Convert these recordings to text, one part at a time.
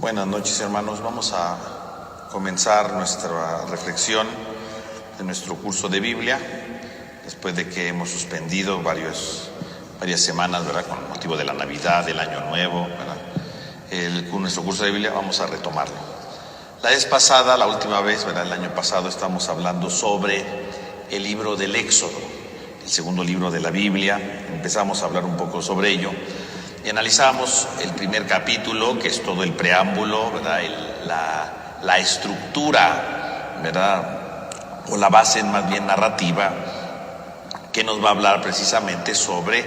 Buenas noches, hermanos. Vamos a comenzar nuestra reflexión de nuestro curso de Biblia, después de que hemos suspendido varias semanas, ¿verdad? Con motivo de la Navidad, del Año Nuevo, ¿verdad? Nuestro curso de Biblia vamos a retomarlo. La vez pasada, la última vez, ¿verdad? El año pasado estamos hablando sobre el libro del Éxodo, el segundo libro de la Biblia. Empezamos a hablar un poco sobre ello y analizamos el primer capítulo, que es todo el preámbulo, ¿verdad? La estructura, ¿verdad? O la base más bien narrativa, que nos va a hablar precisamente sobre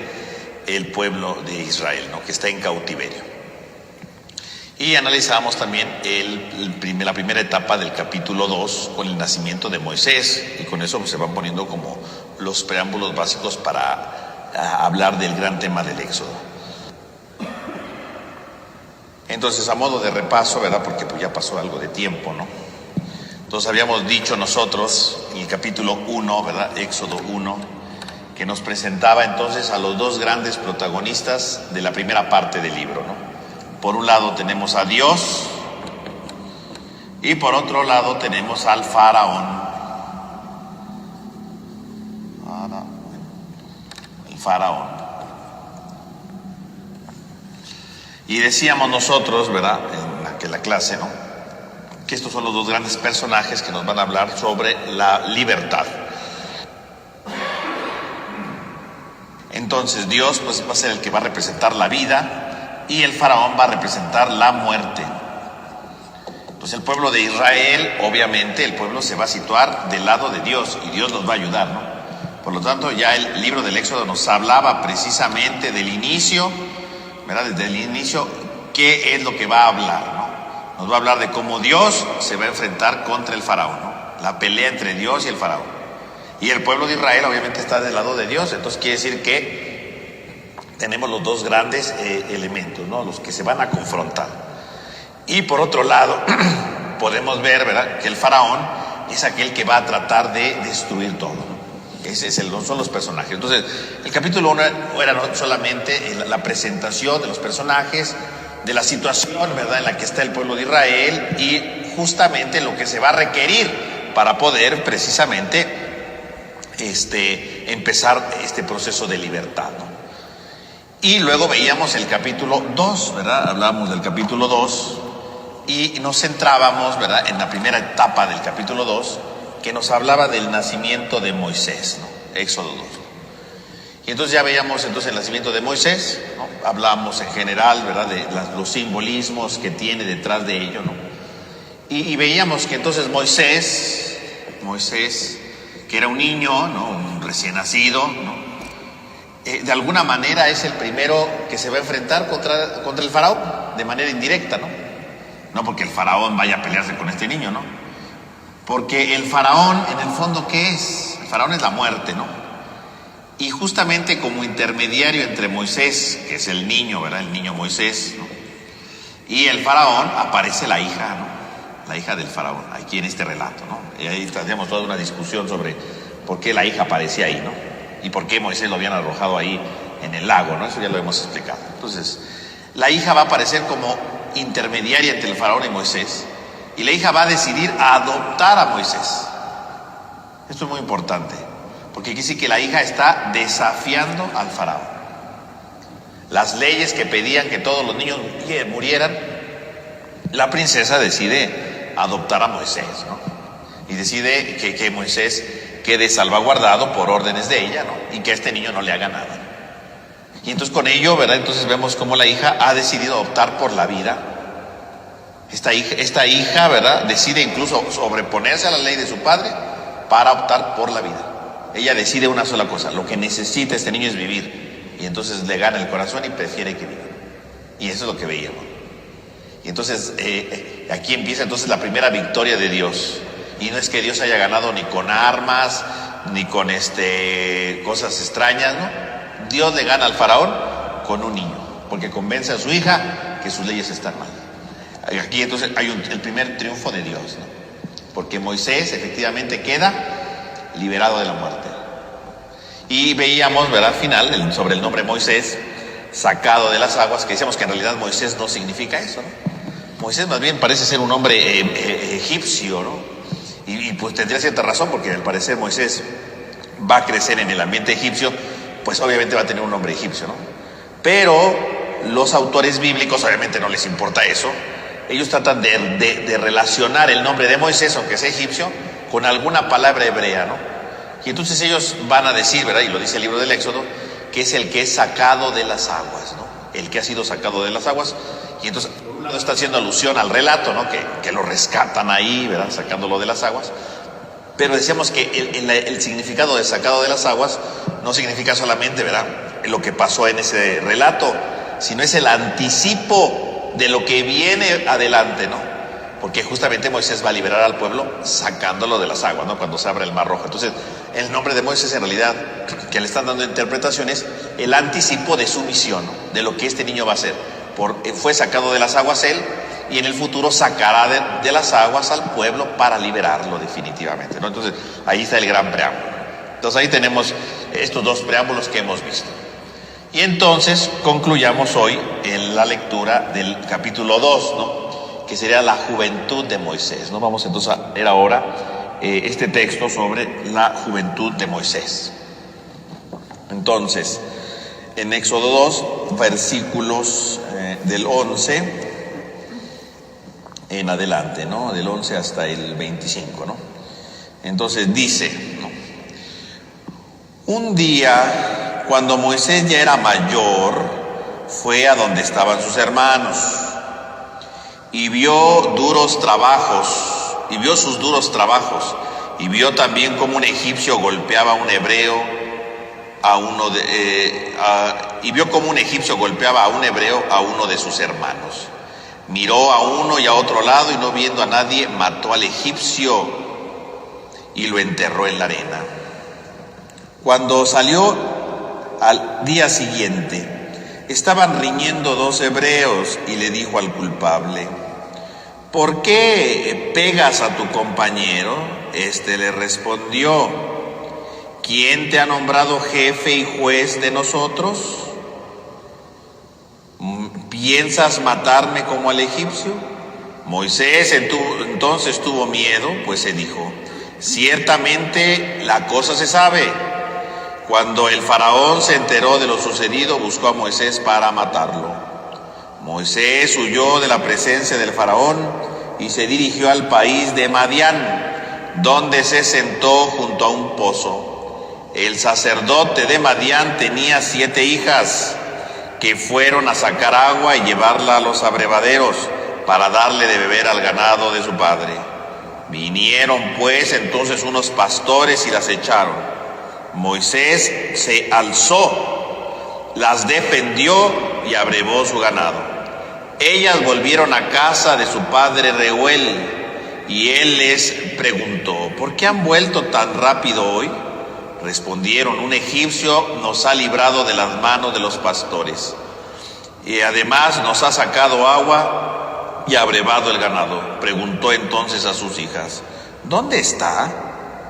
el pueblo de Israel, ¿no? Que está en cautiverio. Y analizamos también la primera etapa del capítulo 2 con el nacimiento de Moisés, y con eso se van poniendo como los preámbulos básicos para hablar del gran tema del Éxodo. Entonces, a modo de repaso, ¿verdad? Porque pues ya pasó algo de tiempo, ¿no? Entonces habíamos dicho nosotros en el capítulo 1, ¿verdad? Éxodo 1, que nos presentaba entonces a los dos grandes protagonistas de la primera parte del libro, ¿no? Por un lado tenemos a Dios y por otro lado tenemos al faraón. El faraón. Y decíamos nosotros, ¿verdad? En aquella clase, ¿no? Que estos son los dos grandes personajes que nos van a hablar sobre la libertad. Entonces Dios pues va a ser el que va a representar la vida y el faraón va a representar la muerte. Entonces el pueblo de Israel, obviamente el pueblo se va a situar del lado de Dios y Dios nos va a ayudar, ¿no? Por lo tanto ya el libro del Éxodo nos hablaba precisamente del inicio, ¿verdad? Desde el inicio, ¿qué es lo que va a hablar, ¿no? Nos va a hablar de cómo Dios se va a enfrentar contra el faraón, ¿no? La pelea entre Dios y el faraón. Y el pueblo de Israel obviamente está del lado de Dios, entonces quiere decir que tenemos los dos grandes elementos, ¿no? Los que se van a confrontar. Y por otro lado, podemos ver, ¿verdad? Que el faraón es aquel que va a tratar de destruir todo, ¿no? Son los personajes. Entonces, el capítulo 1 era no solamente la presentación de los personajes, de la situación, ¿verdad?, en la que está el pueblo de Israel y justamente lo que se va a requerir para poder precisamente empezar este proceso de libertad, ¿no? Y luego veíamos el capítulo 2, ¿verdad? Hablábamos del capítulo 2 y nos centrábamos, ¿verdad?, en la primera etapa del capítulo 2, que nos hablaba del nacimiento de Moisés, ¿no? Éxodo 2. Y entonces ya veíamos entonces el nacimiento de Moisés, ¿no? Hablábamos en general, ¿verdad?, de los simbolismos que tiene detrás de ello, ¿no? Y veíamos que entonces Moisés, que era un niño, ¿no?, un recién nacido, ¿no?, de alguna manera es el primero que se va a enfrentar contra el faraón, de manera indirecta, ¿no? No porque el faraón vaya a pelearse con este niño, ¿no? Porque el faraón, en el fondo, ¿qué es? El faraón es la muerte, ¿no? Y justamente como intermediario entre Moisés, que es el niño, ¿verdad? El niño Moisés, ¿no?, y el faraón, aparece la hija, ¿no? La hija del faraón, aquí en este relato, ¿no? Y ahí tendríamos toda una discusión sobre por qué la hija aparecía ahí, ¿no? Y por qué Moisés lo habían arrojado ahí en el lago, ¿no? Eso ya lo hemos explicado. Entonces, la hija va a aparecer como intermediaria entre el faraón y Moisés. Y la hija va a decidir adoptar a Moisés. Esto es muy importante, porque aquí sí que la hija está desafiando al faraón. Las leyes que pedían que todos los niños murieran, la princesa decide adoptar a Moisés, ¿no? Y decide que Moisés quede salvaguardado por órdenes de ella, ¿no? Y que a este niño no le haga nada. Y entonces con ello, ¿verdad? Entonces vemos cómo la hija ha decidido optar por la vida. Esta hija, ¿verdad?, decide incluso sobreponerse a la ley de su padre para optar por la vida. Ella decide una sola cosa: lo que necesita este niño es vivir. Y entonces le gana el corazón y prefiere que viva. Y eso es lo que veíamos. Y entonces aquí empieza entonces la primera victoria de Dios. Y no es que Dios haya ganado ni con armas, ni con cosas extrañas, ¿no? Dios le gana al faraón con un niño, porque convence a su hija que sus leyes están mal. Aquí entonces hay el primer triunfo de Dios, ¿no? Porque Moisés efectivamente queda liberado de la muerte. Y veíamos, ¿verdad?, al final, sobre el nombre Moisés, sacado de las aguas, que decíamos que en realidad Moisés no significa eso, ¿no? Moisés más bien parece ser un hombre egipcio, ¿no? Y pues tendría cierta razón, porque al parecer Moisés va a crecer en el ambiente egipcio, pues obviamente va a tener un nombre egipcio, ¿no? Pero los autores bíblicos obviamente no les importa eso. Ellos tratan de relacionar el nombre de Moisés, aunque sea egipcio, con alguna palabra hebrea, ¿no? Y entonces ellos van a decir, ¿verdad? Y lo dice el libro del Éxodo, que es el que es sacado de las aguas, ¿no? El que ha sido sacado de las aguas. Y entonces, por un lado está haciendo alusión al relato, ¿no? Que lo rescatan ahí, ¿verdad? Sacándolo de las aguas. Pero decíamos que el significado de sacado de las aguas no significa solamente, ¿verdad?, lo que pasó en ese relato, sino es el anticipo de lo que viene adelante, ¿no? Porque justamente Moisés va a liberar al pueblo sacándolo de las aguas, ¿no? Cuando se abre el Mar Rojo. Entonces, el nombre de Moisés en realidad, que le están dando interpretaciones, el anticipo de su misión, ¿no? De lo que este niño va a hacer. Fue sacado de las aguas él, y en el futuro sacará de las aguas al pueblo para liberarlo definitivamente, ¿no? Entonces, ahí está el gran preámbulo. Entonces, ahí tenemos estos dos preámbulos que hemos visto. Y entonces, concluyamos hoy en la lectura del capítulo 2, ¿no? Que sería la juventud de Moisés, ¿no? Vamos entonces a leer ahora este texto sobre la juventud de Moisés. Entonces, en Éxodo 2, versículos del 11 en adelante, ¿no? Del 11 hasta el 25, ¿no? Entonces dice, ¿no? Un día, cuando Moisés ya era mayor, fue a donde estaban sus hermanos y vio sus duros trabajos, y vio también cómo un egipcio golpeaba a un hebreo, y vio cómo un egipcio golpeaba a un hebreo, a uno de sus hermanos. Miró a uno y a otro lado, y no viendo a nadie, mató al egipcio y lo enterró en la arena. Cuando salió al día siguiente, estaban riñendo dos hebreos, y le dijo al culpable: ¿por qué pegas a tu compañero? Este le respondió: ¿quién te ha nombrado jefe y juez de nosotros? ¿Piensas matarme como al egipcio? Moisés entonces tuvo miedo, pues se dijo: ciertamente la cosa se sabe. Cuando el faraón se enteró de lo sucedido, buscó a Moisés para matarlo. Moisés huyó de la presencia del faraón y se dirigió al país de Madián, donde se sentó junto a un pozo. El sacerdote de Madián tenía 7 hijas que fueron a sacar agua y llevarla a los abrevaderos para darle de beber al ganado de su padre. Vinieron pues entonces unos pastores y las echaron. Moisés se alzó, las defendió y abrevó su ganado. Ellas volvieron a casa de su padre Reuel, y él les preguntó: ¿por qué han vuelto tan rápido hoy? Respondieron: un egipcio nos ha librado de las manos de los pastores, y además nos ha sacado agua y abrevado el ganado. Preguntó entonces a sus hijas: ¿dónde está?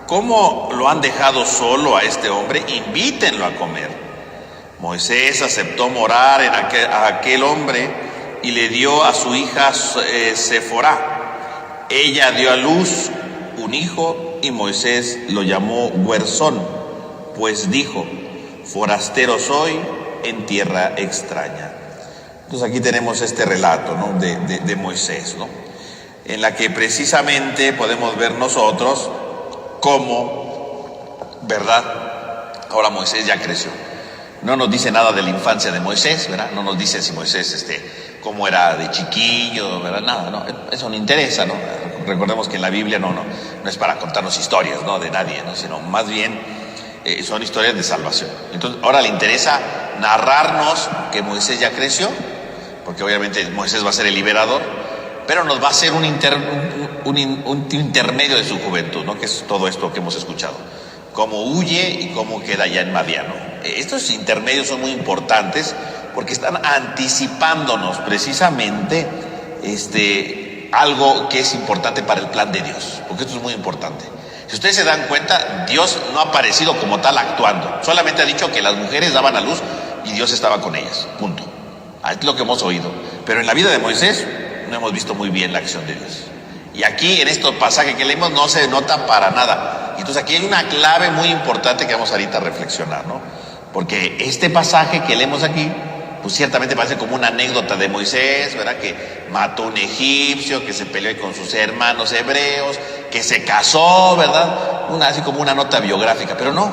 ¿Cómo lo han dejado solo a este hombre? Invítenlo a comer. Moisés aceptó morar a aquel hombre y le dio a su hija Sephora. Ella dio a luz un hijo, y Moisés lo llamó Gersón, pues dijo: forastero soy en tierra extraña. Entonces aquí tenemos este relato, ¿no?, de Moisés, ¿no?, en la que precisamente podemos ver nosotros cómo, ¿verdad?, ahora Moisés ya creció. No nos dice nada de la infancia de Moisés, ¿verdad? No nos dice si Moisés cómo era de chiquillo, ¿verdad? Nada, no, eso no interesa, ¿no? Recordemos que en la Biblia no es para contarnos historias, ¿no?, de nadie, ¿no?, sino más bien son historias de salvación. Entonces, ahora le interesa narrarnos que Moisés ya creció, porque obviamente Moisés va a ser el liberador, pero nos va a hacer un intermedio de su juventud, ¿no?, que es todo esto que hemos escuchado. Cómo huye y cómo queda ya en Madián, ¿no? Estos intermedios son muy importantes porque están anticipándonos precisamente algo que es importante para el plan de Dios, porque esto es muy importante. Si ustedes se dan cuenta, Dios no ha aparecido como tal actuando, solamente ha dicho que las mujeres daban a luz y Dios estaba con ellas, punto. Es lo que hemos oído. Pero en la vida de Moisés no hemos visto muy bien la acción de Dios. Y aquí en este pasaje que leímos no se nota para nada. Y entonces aquí hay una clave muy importante que vamos ahorita a reflexionar, ¿no? Porque este pasaje que leemos aquí, pues ciertamente parece como una anécdota de Moisés, ¿verdad? Que mató a un egipcio, que se peleó ahí con sus hermanos hebreos, que se casó, ¿verdad? Así como una nota biográfica, pero no.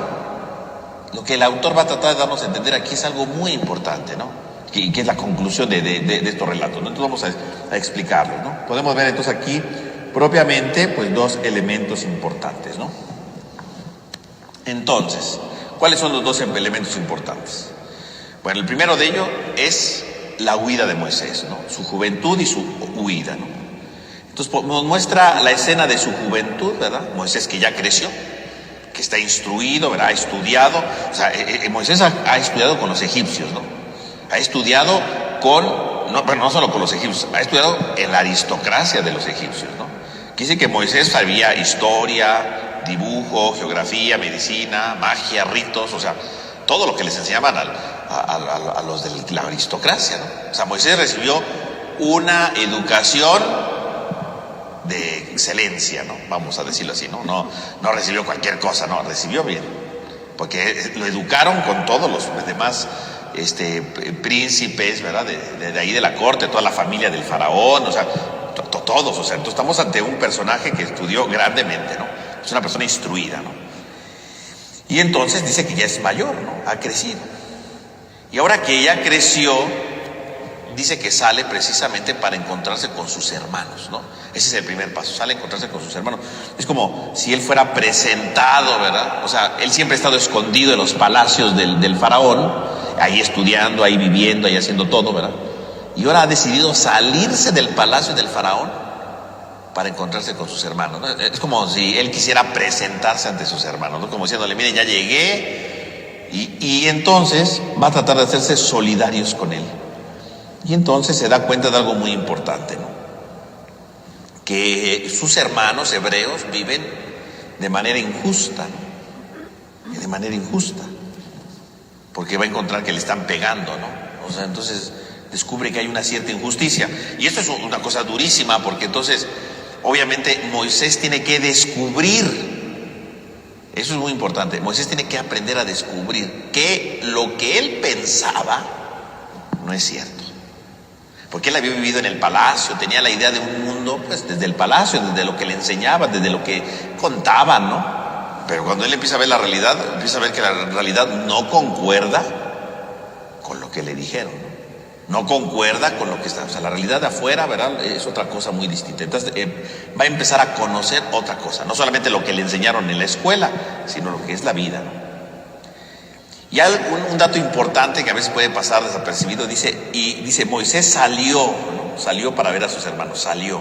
Lo que el autor va a tratar de darnos a entender aquí es algo muy importante, ¿no? Y que es la conclusión de estos relatos, ¿no? Entonces vamos a explicarlo, ¿no? Podemos ver entonces aquí propiamente pues dos elementos importantes, ¿no? Entonces, ¿cuáles son los dos elementos importantes? Bueno, el primero de ellos es la huida de Moisés, ¿no? Su juventud y su huida, ¿no? Entonces nos muestra la escena de su juventud, ¿verdad? Moisés que ya creció, que está instruido, ¿verdad? Ha estudiado, o sea, Moisés ha estudiado con los egipcios, ¿no? Ha estudiado no solo con los egipcios, ha estudiado en la aristocracia de los egipcios, ¿no? Quiere decir que Moisés sabía historia, dibujo, geografía, medicina, magia, ritos, o sea, todo lo que les enseñaban a los de la aristocracia, ¿no? O sea, Moisés recibió una educación de excelencia, ¿no? Vamos a decirlo así, ¿no? No recibió cualquier cosa, no, recibió bien, porque lo educaron con todos los demás príncipes, ¿verdad? De ahí de la corte, toda la familia del faraón, o sea, todos, o sea, entonces estamos ante un personaje que estudió grandemente, ¿no? Es una persona instruida, ¿no? Y entonces dice que ya es mayor, ¿no? Ha crecido. Y ahora que ya creció, dice que sale precisamente para encontrarse con sus hermanos, ¿no? Ese es el primer paso, sale a encontrarse con sus hermanos. Es como si él fuera presentado, ¿verdad? O sea, él siempre ha estado escondido en los palacios del faraón, ahí estudiando, ahí viviendo, ahí haciendo todo, ¿verdad? Y ahora ha decidido salirse del palacio del faraón para encontrarse con sus hermanos, ¿no? Es como si él quisiera presentarse ante sus hermanos, ¿no? Como diciéndole, miren, ya llegué, y entonces va a tratar de hacerse solidarios con él. Y entonces se da cuenta de algo muy importante, ¿no? Que sus hermanos hebreos viven de manera injusta, ¿no? De manera injusta, porque va a encontrar que le están pegando, ¿no? O sea, entonces descubre que hay una cierta injusticia. Y esto es una cosa durísima, porque entonces, obviamente, Moisés tiene que descubrir, eso es muy importante, Moisés tiene que aprender a descubrir que lo que él pensaba no es cierto. Porque él había vivido en el palacio, tenía la idea de un mundo, pues desde el palacio, desde lo que le enseñaban, desde lo que contaban, ¿no? Pero cuando él empieza a ver la realidad, empieza a ver que la realidad no concuerda con lo que le dijeron, ¿no? No concuerda con lo que está, o sea, la realidad de afuera, ¿verdad? Es otra cosa muy distinta. Entonces va a empezar a conocer otra cosa, no solamente lo que le enseñaron en la escuela, sino lo que es la vida, ¿no? Y hay un dato importante que a veces puede pasar desapercibido, dice Moisés salió, ¿no? Salió para ver a sus hermanos, salió.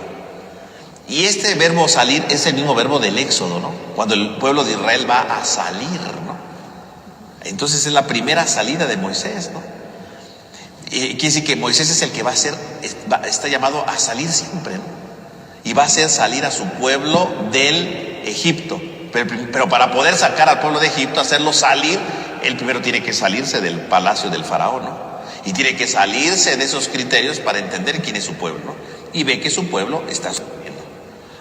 Y este verbo salir es el mismo verbo del Éxodo, ¿no? Cuando el pueblo de Israel va a salir, ¿no? Entonces es la primera salida de Moisés, ¿no? Quiere decir que Moisés es el que está llamado a salir siempre, ¿no? Y va a hacer salir a su pueblo del Egipto. Pero para poder sacar al pueblo de Egipto, hacerlo salir, él primero tiene que salirse del palacio del faraón, ¿no? Y tiene que salirse de esos criterios para entender quién es su pueblo, ¿no? Y ve que su pueblo está sufriendo.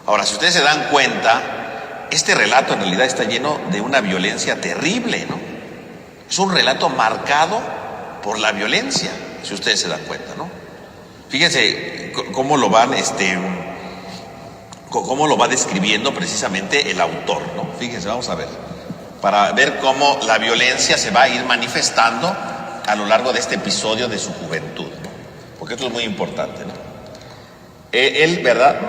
Ahora, si ustedes se dan cuenta, este relato en realidad está lleno de una violencia terrible, ¿no? Es un relato marcado por la violencia, si ustedes se dan cuenta, ¿no? Fíjense cómo lo van, cómo lo va describiendo precisamente el autor, ¿no? Fíjense, vamos a ver, para ver cómo la violencia se va a ir manifestando a lo largo de este episodio de su juventud, ¿no? Porque esto es muy importante, ¿no? Él, ¿verdad?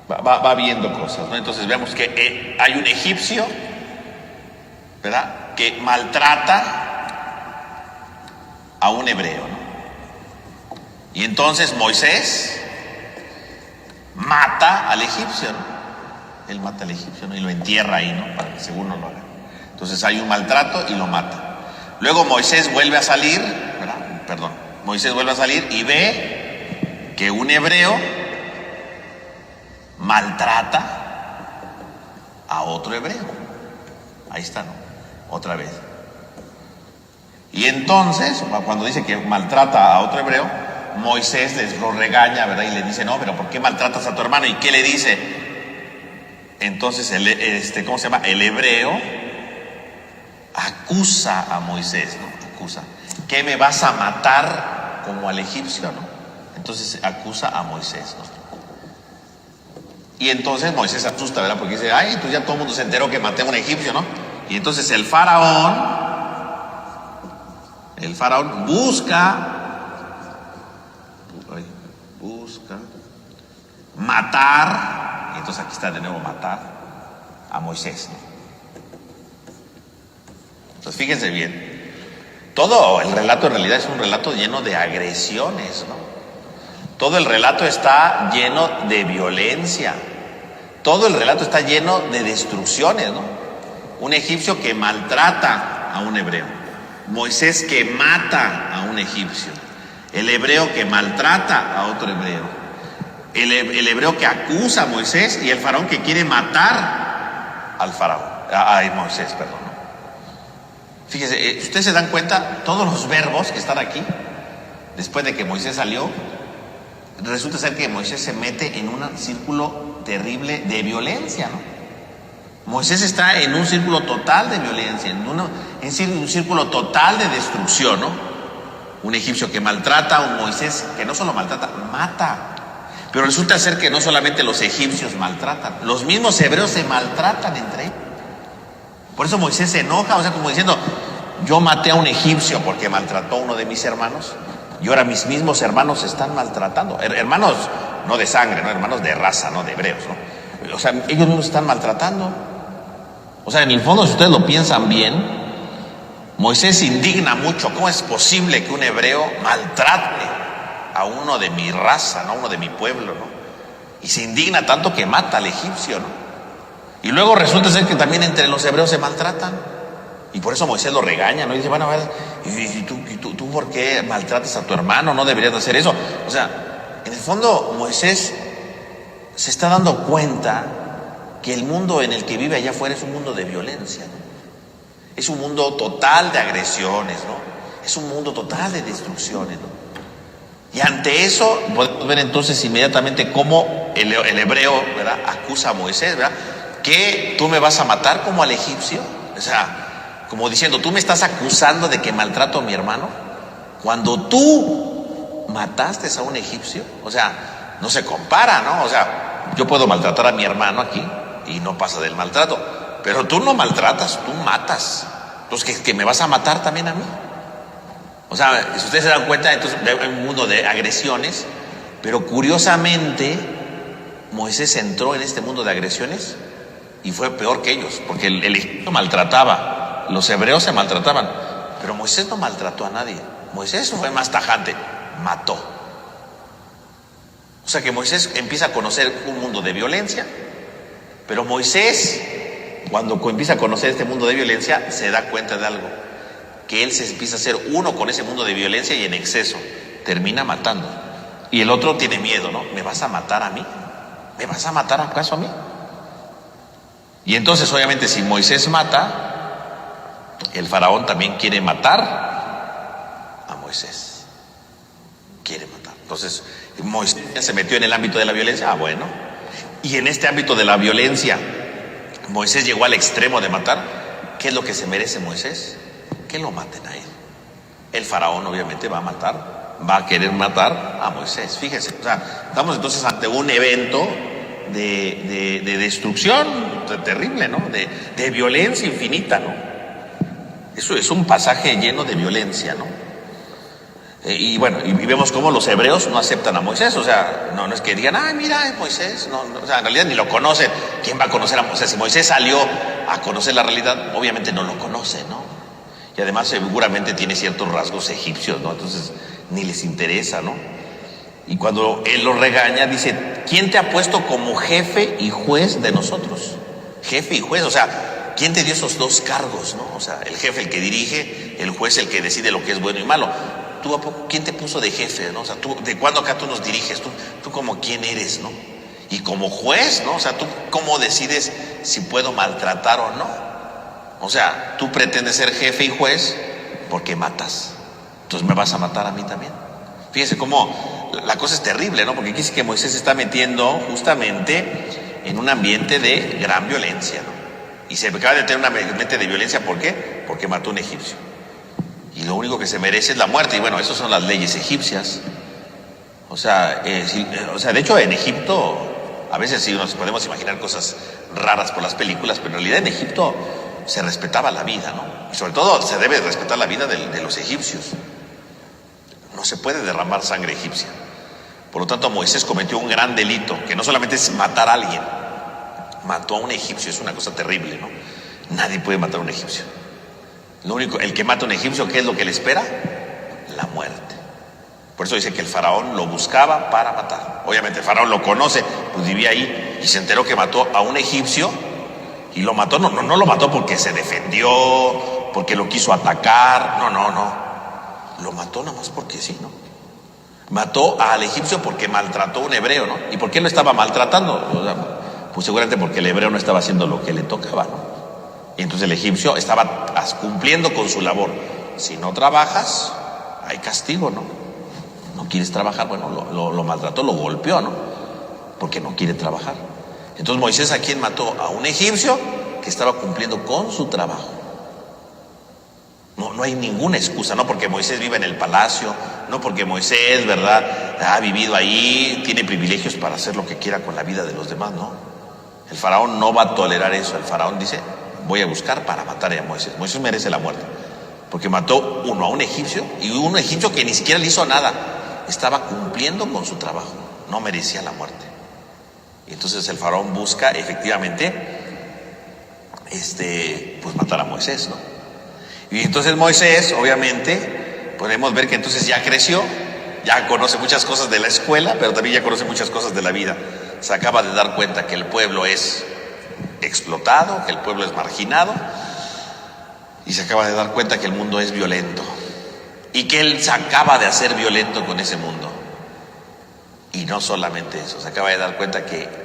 Va viendo cosas, ¿no? Entonces vemos que hay un egipcio, ¿verdad? Que maltrata a un hebreo, ¿no? Y entonces Moisés mata al egipcio, ¿no? Él mata al egipcio, ¿no? Y lo entierra ahí, ¿no? Para que según no lo haga. Entonces hay un maltrato y lo mata. Luego Moisés vuelve a salir, ¿verdad? Perdón. Moisés vuelve a salir y ve que un hebreo maltrata a otro hebreo. Ahí está, ¿no? Otra vez. Y entonces, cuando dice que maltrata a otro hebreo, Moisés les lo regaña, ¿verdad? Y le dice, no, pero ¿por qué maltratas a tu hermano? ¿Y qué le dice? Entonces, ¿cómo se llama? El hebreo acusa a Moisés, ¿no? Acusa. ¿Qué me vas a matar como al egipcio, no? Entonces acusa a Moisés, ¿no? Y entonces Moisés se asusta, ¿verdad? Porque dice, ay, pues ya todo el mundo se enteró que maté a un egipcio, ¿no? Y entonces el faraón busca matar, y entonces aquí está de nuevo matar a Moisés, ¿no? Entonces fíjense bien, todo el relato en realidad es un relato lleno de agresiones, ¿no? Todo el relato está lleno de violencia, todo el relato está lleno de destrucciones, ¿no? Un egipcio que maltrata a un hebreo, Moisés que mata a un egipcio, el hebreo que maltrata a otro hebreo, el hebreo que acusa a Moisés y el faraón que quiere matar al faraón, a Moisés, perdón, ¿no? Fíjese, ustedes se dan cuenta, todos los verbos que están aquí, después de que Moisés salió, resulta ser que Moisés se mete en un círculo terrible de violencia, ¿no? Moisés está en un círculo total de violencia, en un círculo total de destrucción, ¿no? Un egipcio que maltrata, un Moisés que no solo maltrata, mata. Pero resulta ser que no solamente los egipcios maltratan, los mismos hebreos se maltratan entre ellos. Por eso Moisés se enoja, o sea, como diciendo, yo maté a un egipcio porque maltrató a uno de mis hermanos, y ahora mis mismos hermanos se están maltratando. Hermanos no de sangre, ¿no? Hermanos de raza, ¿no? De hebreos, ¿no? O sea, ellos mismos se están maltratando. O sea, en el fondo, si ustedes lo piensan bien, Moisés se indigna mucho. ¿Cómo es posible que un hebreo maltrate a uno de mi raza, ¿no? A uno de mi pueblo, ¿no? Y se indigna tanto que mata al egipcio, ¿no? Y luego resulta ser que también entre los hebreos se maltratan. Y por eso Moisés lo regaña, ¿no? Y dice, bueno, a ver, ¿y tú por qué maltratas a tu hermano? No deberías de hacer eso. O sea, en el fondo Moisés se está dando cuenta que el mundo en el que vive allá afuera es un mundo de violencia, ¿no? Es un mundo total de agresiones, ¿no? Es un mundo total de destrucciones, ¿no? Y ante eso podemos ver entonces inmediatamente cómo el hebreo, ¿verdad?, acusa a Moisés, ¿verdad?, que tú me vas a matar como al egipcio. O sea, como diciendo, tú me estás acusando de que maltrato a mi hermano cuando tú mataste a un egipcio. O sea, no se compara, ¿no? O sea, yo puedo maltratar a mi hermano aquí y no pasa del maltrato, pero tú no maltratas, tú matas. Entonces, ¿que me vas a matar también a mí? O sea, si ustedes se dan cuenta, entonces hay un mundo de agresiones, pero curiosamente Moisés entró en este mundo de agresiones y fue peor que ellos, porque el egipcio maltrataba, los hebreos se maltrataban, pero Moisés no maltrató a nadie. Moisés fue más tajante, mató. O sea que Moisés empieza a conocer un mundo de violencia, pero Moisés, cuando empieza a conocer este mundo de violencia, se da cuenta de algo, que él se empieza a hacer uno con ese mundo de violencia y en exceso termina matando. Y el otro tiene miedo, ¿no? ¿Me vas a matar a mí? ¿Me vas a matar acaso a mí? Y entonces obviamente si Moisés mata, el faraón también quiere matar a Moisés. Quiere matar. Entonces Moisés ya se metió en el ámbito de la violencia. Ah, bueno. Y en este ámbito de la violencia, Moisés llegó al extremo de matar. ¿Qué es lo que se merece Moisés? Que lo maten a él. El faraón obviamente va a querer matar a Moisés. Fíjense, o sea, estamos entonces ante un evento de destrucción terrible, ¿no? De violencia infinita, ¿no? Eso es un pasaje lleno de violencia, ¿no? Y bueno, y vemos cómo los hebreos no aceptan a Moisés. O sea, no es que digan, ay, mira, es Moisés. No, o sea, en realidad ni lo conocen. ¿Quién va a conocer a Moisés? Si Moisés salió a conocer la realidad, obviamente no lo conoce, ¿no? Y además seguramente tiene ciertos rasgos egipcios, ¿no? Entonces ni les interesa, ¿no? Y cuando él lo regaña, dice, ¿quién te ha puesto como jefe y juez de nosotros? Jefe y juez, o sea, ¿quién te dio esos dos cargos, no? O sea, el jefe el que dirige, el juez el que decide lo que es bueno y malo. ¿Tú a poco, quién te puso de jefe, no? O sea, ¿tú, de cuándo acá tú nos diriges? ¿Tú como quién eres, no? Y como juez, ¿no? O sea, ¿tú cómo decides si puedo maltratar o no? O sea, tú pretendes ser jefe y juez porque matas. Entonces me vas a matar a mí también. Fíjense cómo la cosa es terrible, ¿no? Porque aquí dice que Moisés se está metiendo justamente en un ambiente de gran violencia, ¿no? Y se acaba de tener un ambiente de violencia, ¿por qué? Porque mató a un egipcio. Y lo único que se merece es la muerte. Y bueno, esas son las leyes egipcias. O sea, de hecho en Egipto, a veces sí nos podemos imaginar cosas raras por las películas, pero en realidad en Egipto se respetaba la vida, ¿no? Y sobre todo se debe respetar la vida de los egipcios. No se puede derramar sangre egipcia. Por lo tanto, Moisés cometió un gran delito, que no solamente es matar a alguien, mató a un egipcio, es una cosa terrible, ¿no? Nadie puede matar a un egipcio. Lo único, el que mata a un egipcio, ¿qué es lo que le espera? La muerte. Por eso dice que el faraón lo buscaba para matar. Obviamente el faraón lo conoce, pues vivía ahí y se enteró que mató a un egipcio y lo mató. No lo mató porque se defendió, porque lo quiso atacar. No. Lo mató nada más porque sí, ¿no? Mató al egipcio porque maltrató a un hebreo, ¿no? ¿Y por qué lo estaba maltratando? O sea, pues seguramente porque el hebreo no estaba haciendo lo que le tocaba, ¿no? Y entonces el egipcio estaba cumpliendo con su labor. Si no trabajas, hay castigo, ¿no? No quieres trabajar, bueno, lo maltrató, lo golpeó, ¿no? Porque no quiere trabajar. Entonces Moisés, ¿a quién mató? A un egipcio que estaba cumpliendo con su trabajo. No hay ninguna excusa, no porque Moisés viva en el palacio, no porque Moisés, ¿verdad?, ha vivido ahí, tiene privilegios para hacer lo que quiera con la vida de los demás, no. El faraón no va a tolerar eso. El faraón dice, voy a buscar para matar a Moisés. Moisés merece la muerte, porque mató a un egipcio, y un egipcio que ni siquiera le hizo nada. Estaba cumpliendo con su trabajo, no merecía la muerte. Y entonces el faraón busca efectivamente pues matar a Moisés, ¿no? Y entonces Moisés, obviamente, podemos ver que entonces ya creció, ya conoce muchas cosas de la escuela, pero también ya conoce muchas cosas de la vida. Se acaba de dar cuenta que el pueblo es explotado, que el pueblo es marginado, y se acaba de dar cuenta que el mundo es violento. Y que él se acaba de hacer violento con ese mundo. Y no solamente eso, se acaba de dar cuenta que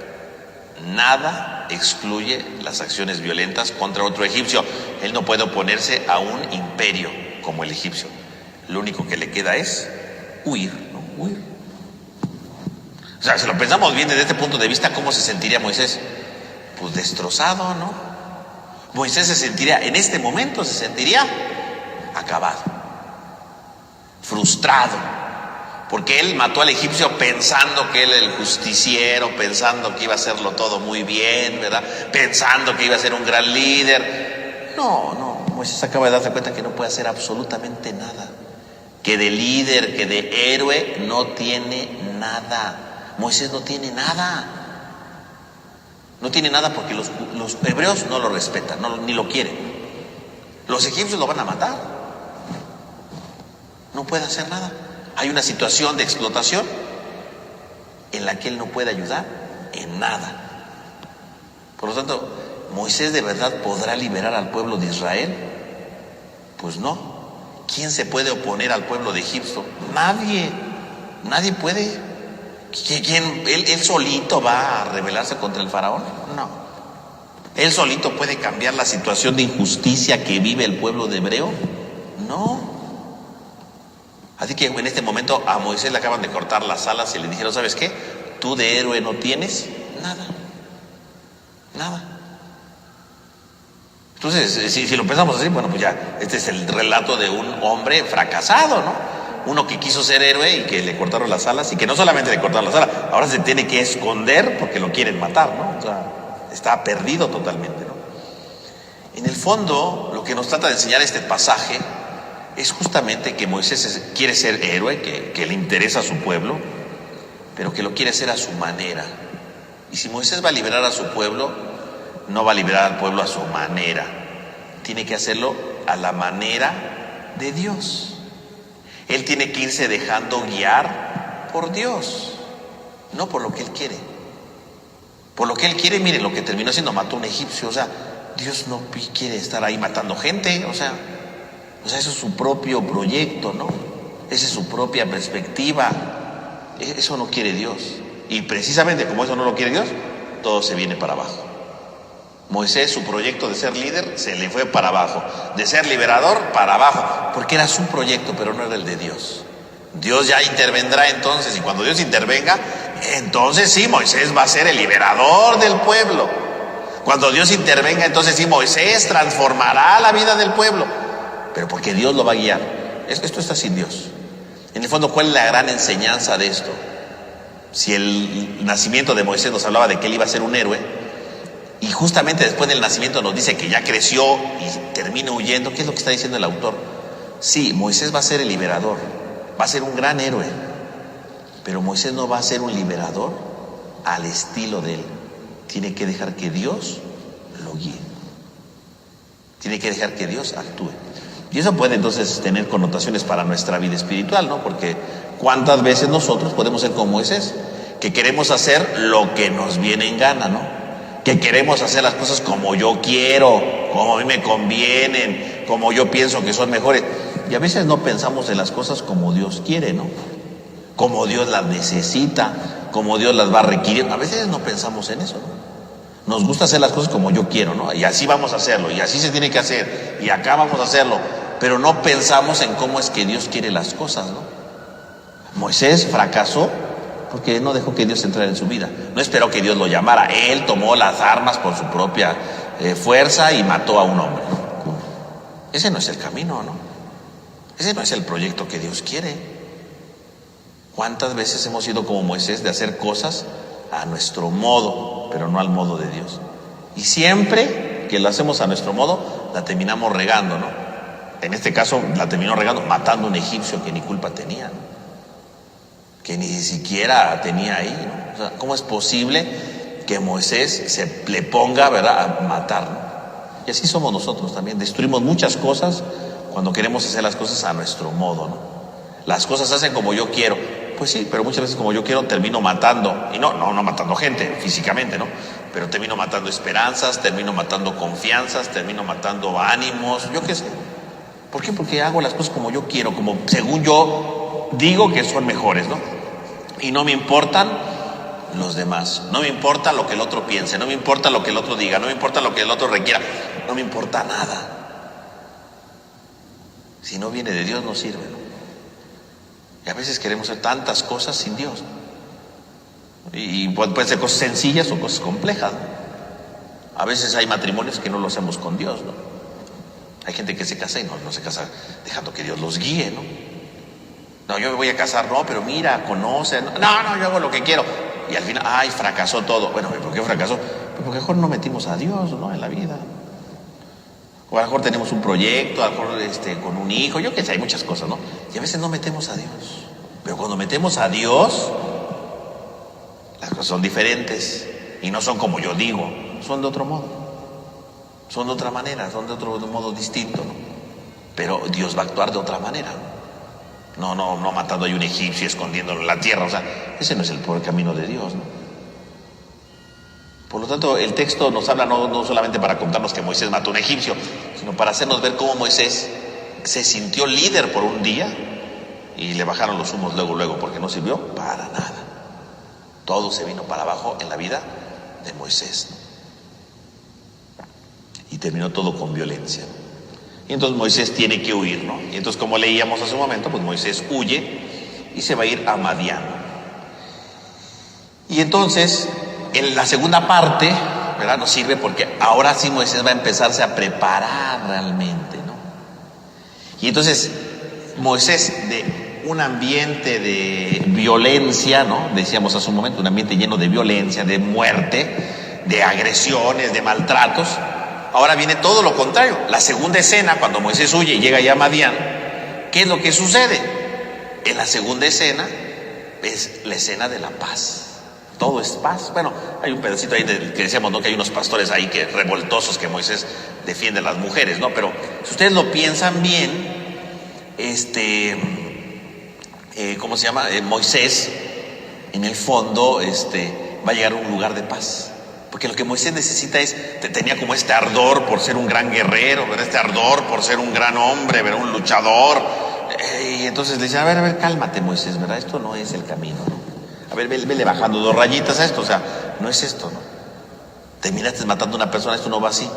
nada excluye las acciones violentas contra otro egipcio. Él no puede oponerse a un imperio como el egipcio. Lo único que le queda es huir, ¿no? Huir. O sea, si lo pensamos bien desde este punto de vista, ¿cómo se sentiría Moisés? Pues destrozado, ¿no? Moisés se sentiría, en este momento se sentiría acabado, frustrado, porque él mató al egipcio pensando que él era el justiciero, pensando que iba a hacerlo todo muy bien, ¿verdad? Pensando que iba a ser un gran líder. No, Moisés acaba de darse cuenta que no puede hacer absolutamente nada, que de líder, que de héroe no tiene nada. Moisés no tiene nada. No tiene nada porque los hebreos no lo respetan, ni lo quieren. Los egipcios lo van a matar. No puede hacer nada. Hay una situación de explotación en la que él no puede ayudar en nada. Por lo tanto, ¿Moisés de verdad podrá liberar al pueblo de Israel? Pues no. ¿Quién se puede oponer al pueblo de Egipto? Nadie puede. ¿Él solito va a rebelarse contra el faraón? No. ¿Él solito puede cambiar la situación de injusticia que vive el pueblo de hebreo? No. Así que en este momento a Moisés le acaban de cortar las alas y le dijeron, ¿sabes qué? Tú de héroe no tienes nada. Entonces, si lo pensamos así, bueno, pues ya, este es el relato de un hombre fracasado, ¿no? Uno que quiso ser héroe y que le cortaron las alas, y que no solamente le cortaron las alas, ahora se tiene que esconder porque lo quieren matar, ¿no? O sea, está perdido totalmente, ¿no? En el fondo, lo que nos trata de enseñar este pasaje es justamente que Moisés quiere ser héroe, que le interesa a su pueblo, pero que lo quiere hacer a su manera. Y si Moisés va a liberar a su pueblo, no va a liberar al pueblo a su manera. Tiene que hacerlo a la manera de Dios. Él tiene que irse dejando guiar por Dios, no por lo que él quiere. Por lo que él quiere, miren, lo que terminó haciendo, mató a un egipcio. O sea, Dios no quiere estar ahí matando gente, o sea, eso es su propio proyecto, ¿no? Esa es su propia perspectiva. Eso no quiere Dios. Y precisamente como eso no lo quiere Dios, todo se viene para abajo. Moisés, su proyecto de ser líder, se le fue para abajo. De ser liberador, para abajo. Porque era su proyecto, pero no era el de Dios. Dios ya intervendrá entonces, y cuando Dios intervenga, entonces sí, Moisés va a ser el liberador del pueblo. Cuando Dios intervenga, entonces sí, Moisés transformará la vida del pueblo, pero porque Dios lo va a guiar. Esto está sin Dios. En el fondo, ¿cuál es la gran enseñanza de esto? Si el nacimiento de Moisés nos hablaba de que él iba a ser un héroe, y justamente después del nacimiento nos dice que ya creció y termina huyendo, ¿qué es lo que está diciendo el autor? Sí, Moisés va a ser el liberador, va a ser un gran héroe, pero Moisés no va a ser un liberador al estilo de él. Tiene que dejar que Dios lo guíe. Tiene que dejar que Dios actúe. Y eso puede entonces tener connotaciones para nuestra vida espiritual, ¿no? Porque ¿cuántas veces nosotros podemos ser como Moisés? Que queremos hacer lo que nos viene en gana, ¿no? Que queremos hacer las cosas como yo quiero, como a mí me convienen, como yo pienso que son mejores. Y a veces no pensamos en las cosas como Dios quiere, ¿no? Como Dios las necesita, como Dios las va a requerir. A veces no pensamos en eso, ¿no? Nos gusta hacer las cosas como yo quiero, ¿no? Y así vamos a hacerlo, y así se tiene que hacer, y acá vamos a hacerlo. Pero no pensamos en cómo es que Dios quiere las cosas, ¿no? Moisés fracasó porque no dejó que Dios entrara en su vida. No esperó que Dios lo llamara. Él tomó las armas por su propia fuerza y mató a un hombre, ¿no? Ese no es el camino, ¿no? Ese no es el proyecto que Dios quiere. ¿Cuántas veces hemos sido como Moisés de hacer cosas a nuestro modo, pero no al modo de Dios? Y siempre que lo hacemos a nuestro modo, la terminamos regando, ¿no? En este caso, la terminó regando matando a un egipcio que ni culpa tenía, ¿no? Que ni siquiera tenía ahí, ¿no? O sea, ¿cómo es posible que Moisés se le ponga, ¿verdad?, a matar, ¿no? Y así somos nosotros también. Destruimos muchas cosas cuando queremos hacer las cosas a nuestro modo, ¿no? Las cosas se hacen como yo quiero. Pues sí, pero muchas veces como yo quiero termino matando. Y no matando gente físicamente, ¿no? Pero termino matando esperanzas, termino matando confianzas, termino matando ánimos, yo qué sé. ¿Por qué? Porque hago las cosas como yo quiero, como según yo digo que son mejores, ¿no? Y no me importan los demás, no me importa lo que el otro piense, no me importa lo que el otro diga, no me importa lo que el otro requiera, no me importa nada. Si no viene de Dios no sirve, ¿no? Y a veces queremos hacer tantas cosas sin Dios, ¿no? Y pueden ser cosas sencillas o cosas complejas, ¿no? A veces hay matrimonios que no lo hacemos con Dios, ¿no? Hay gente que se casa y no se casa dejando que Dios los guíe, ¿no? No, yo me voy a casar, no, pero mira, conoce, no, yo hago lo que quiero. Y al final, fracasó todo. Bueno, ¿por qué fracasó? Pues porque a lo mejor no metimos a Dios, ¿no?, en la vida. O a lo mejor tenemos un proyecto, a lo mejor con un hijo, yo qué sé, hay muchas cosas, ¿no? Y a veces no metemos a Dios. Pero cuando metemos a Dios, las cosas son diferentes. Y no son como yo digo, son de otro modo. Son de otra manera, son de otro modo distinto, ¿no? Pero Dios va a actuar de otra manera, ¿no? No matando a un egipcio y escondiéndolo en la tierra. O sea, ese no es el puro camino de Dios, ¿no? Por lo tanto, el texto nos habla no solamente para contarnos que Moisés mató a un egipcio, sino para hacernos ver cómo Moisés se sintió líder por un día y le bajaron los humos luego, porque no sirvió para nada. Todo se vino para abajo en la vida de Moisés, ¿no? Y terminó todo con violencia. Y entonces Moisés tiene que huir, ¿no? Y entonces, como leíamos hace un momento, pues Moisés huye y se va a ir a Madián. Y entonces, en la segunda parte, ¿verdad?, nos sirve porque ahora sí Moisés va a empezarse a preparar realmente, ¿no? Y entonces, Moisés, de un ambiente de violencia, ¿no?, decíamos hace un momento, un ambiente lleno de violencia, de muerte, de agresiones, de maltratos. Ahora viene todo lo contrario. La segunda escena, cuando Moisés huye y llega ya a Madián, ¿qué es lo que sucede? En la segunda escena es la escena de la paz. Todo es paz. Bueno, hay un pedacito ahí que decíamos, ¿no?, que hay unos pastores ahí que revoltosos que Moisés defiende a las mujeres, ¿no? Pero si ustedes lo piensan bien, ¿cómo se llama? Moisés, en el fondo, va a llegar a un lugar de paz. Porque lo que Moisés necesita tenía como este ardor por ser un gran guerrero, ¿verdad?, este ardor por ser un gran hombre, ¿verdad?, un luchador. Y entonces le dice, a ver, cálmate, Moisés, ¿verdad? Esto no es el camino, ¿no? A ver, vele bajando 2 rayitas a esto, o sea, no es esto, ¿no? Terminaste matando a una persona, esto no va así.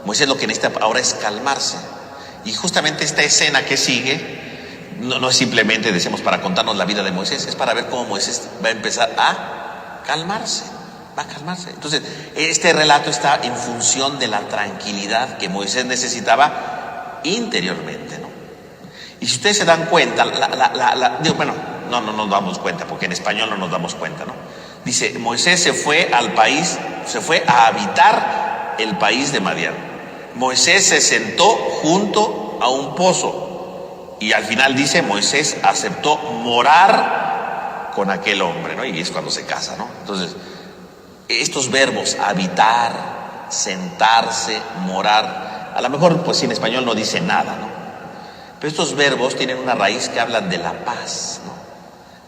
Moisés lo que necesita ahora es calmarse. Y justamente esta escena que sigue no es simplemente, decimos, para contarnos la vida de Moisés, es para ver cómo Moisés va a empezar a calmarse, va a calmarse. Entonces, este relato está en función de la tranquilidad que Moisés necesitaba interiormente, ¿no? Y si ustedes se dan cuenta, no nos damos cuenta, porque en español no nos damos cuenta, ¿no? Dice, Moisés se fue al país, se fue a habitar el país de Madián. Moisés se sentó junto a un pozo. Y al final dice, Moisés aceptó morar con aquel hombre, ¿no? Y es cuando se casa, ¿no? Entonces, estos verbos, habitar, sentarse, morar, a lo mejor pues en español no dice nada, ¿no? Pero estos verbos tienen una raíz que hablan de la paz, ¿no?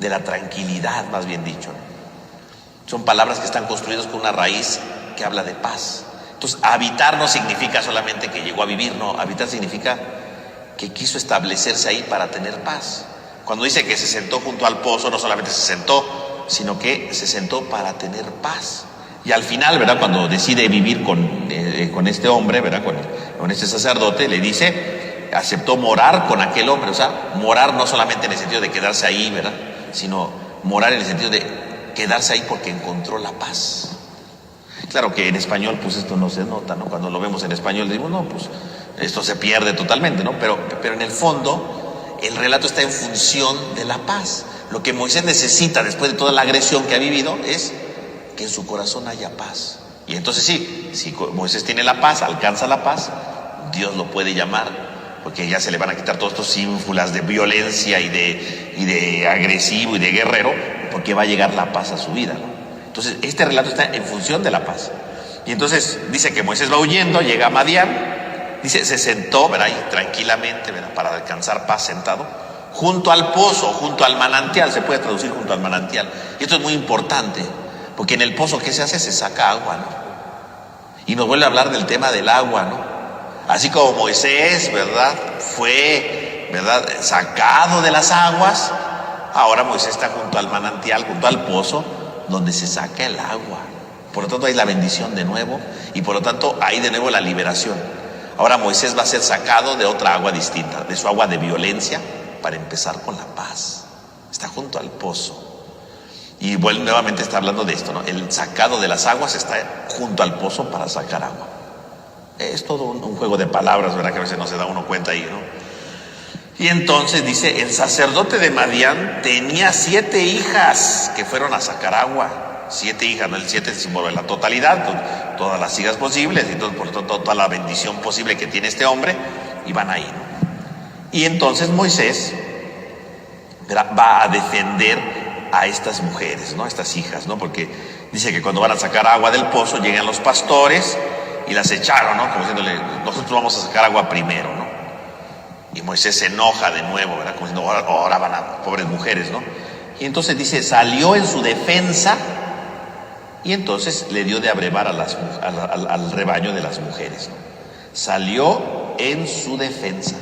De la tranquilidad, más bien dicho, ¿no? Son palabras que están construidas con una raíz que habla de paz. Entonces, habitar no significa solamente que llegó a vivir, no, habitar significa que quiso establecerse ahí para tener paz. Cuando dice que se sentó junto al pozo, no solamente se sentó, sino que se sentó para tener paz. Y al final, ¿verdad? Cuando decide vivir con este hombre, ¿verdad? Con este sacerdote, le dice, aceptó morar con aquel hombre. O sea, morar no solamente en el sentido de quedarse ahí, ¿verdad? Sino morar en el sentido de quedarse ahí porque encontró la paz. Claro que en español, pues esto no se nota, ¿no? Cuando lo vemos en español, decimos, no, pues esto se pierde totalmente, ¿no? Pero en el fondo, el relato está en función de la paz. Lo que Moisés necesita después de toda la agresión que ha vivido es que en su corazón haya paz. Y entonces sí, si Moisés tiene la paz, alcanza la paz, Dios lo puede llamar, porque ya se le van a quitar todos estos ínfulas de violencia y de agresivo y de guerrero, porque va a llegar la paz a su vida, ¿no? Entonces, este relato está en función de la paz. Y entonces dice que Moisés va huyendo, llega a Madián, dice, se sentó, ¿verdad? Ahí tranquilamente, ¿verdad? Para alcanzar paz sentado, junto al pozo, junto al manantial, se puede traducir junto al manantial. Y esto es muy importante, porque en el pozo, ¿qué se hace? Se saca agua, ¿no? Y nos vuelve a hablar del tema del agua, ¿no? Así como Moisés, ¿verdad? Fue, ¿verdad? Sacado de las aguas, ahora Moisés está junto al manantial, junto al pozo, donde se saca el agua. Por lo tanto hay la bendición de nuevo y por lo tanto hay de nuevo la liberación. Ahora Moisés va a ser sacado de otra agua distinta, de su agua de violencia, para empezar con la paz. Está junto al pozo. Y bueno, nuevamente está hablando de esto, ¿no? El sacado de las aguas está junto al pozo para sacar agua. Es todo un juego de palabras, ¿verdad? Que a veces no se da uno cuenta ahí, ¿no? Y entonces dice, el sacerdote de Madián tenía 7 hijas que fueron a sacar agua. 7 hijas, ¿no? El 7 es el símbolo de la totalidad, todas las hijas posibles, y por lo tanto toda la bendición posible que tiene este hombre, y van ahí, ¿no? Y entonces Moisés, ¿verdad? Va a defender a estas mujeres, ¿no? Estas hijas, ¿no? Porque dice que cuando van a sacar agua del pozo, llegan los pastores y las echaron, ¿no? Como diciéndole, nosotros vamos a sacar agua primero, ¿no? Y Moisés se enoja de nuevo, ¿verdad? Como diciendo, ahora van a pobres mujeres, ¿no? Y entonces dice, salió en su defensa y entonces le dio de abrevar al rebaño de las mujeres, ¿no? Salió en su defensa.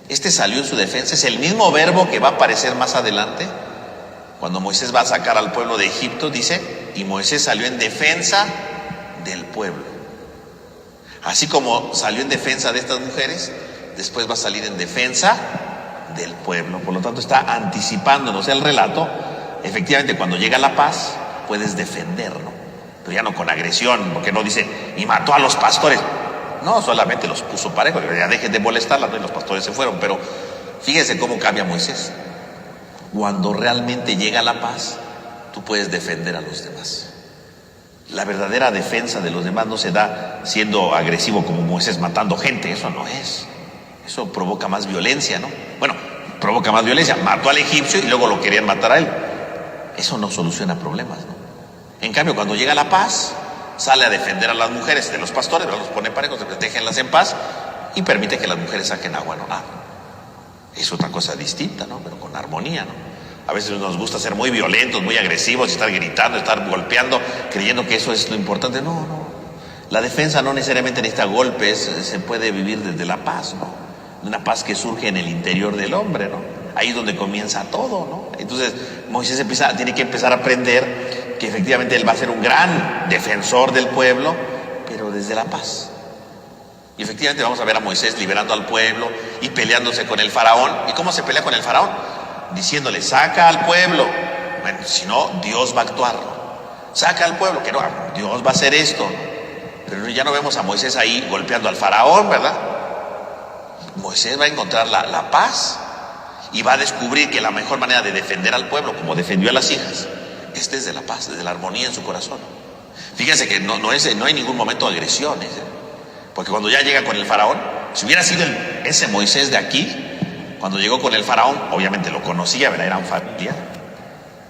Este salió en su defensa es el mismo verbo que va a aparecer más adelante. Cuando Moisés va a sacar al pueblo de Egipto, dice, y Moisés salió en defensa del pueblo. Así como salió en defensa de estas mujeres, después va a salir en defensa del pueblo. Por lo tanto, está anticipándonos el relato. Efectivamente, cuando llega la paz, puedes defenderlo, pero ya no con agresión, porque no dice, y mató a los pastores. No, solamente los puso parejos, ya dejen de molestarla, ¿no? Y los pastores se fueron. Pero fíjense cómo cambia Moisés. Cuando realmente llega la paz, tú puedes defender a los demás. La verdadera defensa de los demás no se da siendo agresivo como Moisés, matando gente. Eso no es. Eso provoca más violencia, ¿no? Bueno, provoca más violencia. Mató al egipcio y luego lo querían matar a él. Eso no soluciona problemas, ¿no? En cambio, cuando llega la paz, sale a defender a las mujeres de los pastores, los pone parejos, déjenlas en paz y permite que las mujeres saquen agua, ¿no? Es otra cosa distinta, ¿no? Pero con armonía, ¿no? A veces nos gusta ser muy violentos, muy agresivos, estar gritando, estar golpeando, creyendo que eso es lo importante. No, no. La defensa no necesariamente necesita golpes, se puede vivir desde la paz, ¿no? Una paz que surge en el interior del hombre, ¿no? Ahí es donde comienza todo, ¿no? Entonces Moisés tiene que empezar a aprender que efectivamente él va a ser un gran defensor del pueblo, pero desde la paz. Y efectivamente vamos a ver a Moisés liberando al pueblo y peleándose con el faraón. ¿Y cómo se pelea con el faraón? Diciéndole, saca al pueblo. Bueno, si no, Dios va a actuar. Saca al pueblo, que no, Dios va a hacer esto. Pero ya no vemos a Moisés ahí golpeando al faraón, ¿verdad? Moisés va a encontrar la paz y va a descubrir que la mejor manera de defender al pueblo, como defendió a las hijas, es desde la paz, desde la armonía en su corazón. Fíjense que no hay ningún momento de agresiones, porque cuando ya llega con el faraón, si hubiera sido ese Moisés de aquí, cuando llegó con el faraón, obviamente lo conocía, ¿verdad? Eran familia.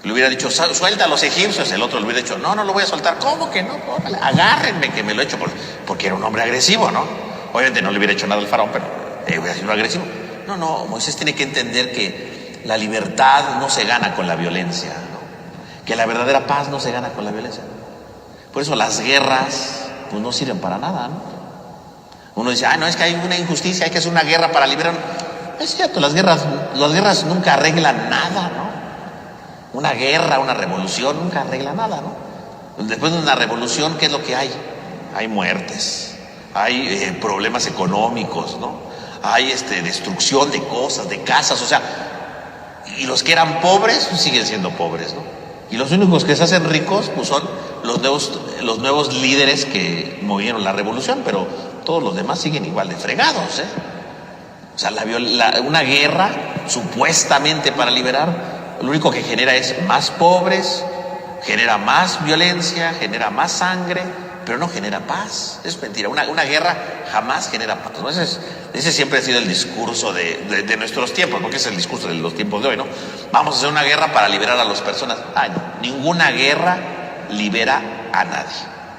Le hubiera dicho, suelta a los egipcios. El otro le hubiera dicho, no lo voy a soltar. ¿Cómo que no? Agárrenme que me lo he hecho, porque era un hombre agresivo, ¿no? Obviamente no le hubiera hecho nada al faraón, pero hubiera sido agresivo. No, Moisés tiene que entender que la libertad no se gana con la violencia, ¿no? Que la verdadera paz no se gana con la violencia. Por eso las guerras pues no sirven para nada, ¿no? Uno dice, no, es que hay una injusticia, hay que hacer una guerra para liberar. Es cierto, las guerras nunca arreglan nada, ¿no? Una guerra, una revolución nunca arregla nada, ¿no? Después de una revolución, ¿qué es lo que hay? Hay muertes, hay problemas económicos, ¿no? Hay destrucción de cosas, de casas, o sea, y los que eran pobres pues, siguen siendo pobres, ¿no? Y los únicos que se hacen ricos pues son los nuevos líderes que movieron la revolución, pero todos los demás siguen igual de fregados, ¿eh? O sea, una guerra supuestamente para liberar, lo único que genera es más pobres, genera más violencia, genera más sangre, pero no genera paz. Es mentira, una guerra jamás genera paz, ¿no? Ese siempre ha sido el discurso de nuestros tiempos, porque es el discurso de los tiempos de hoy, ¿no? Vamos a hacer una guerra para liberar a las personas. No, ninguna guerra libera a nadie.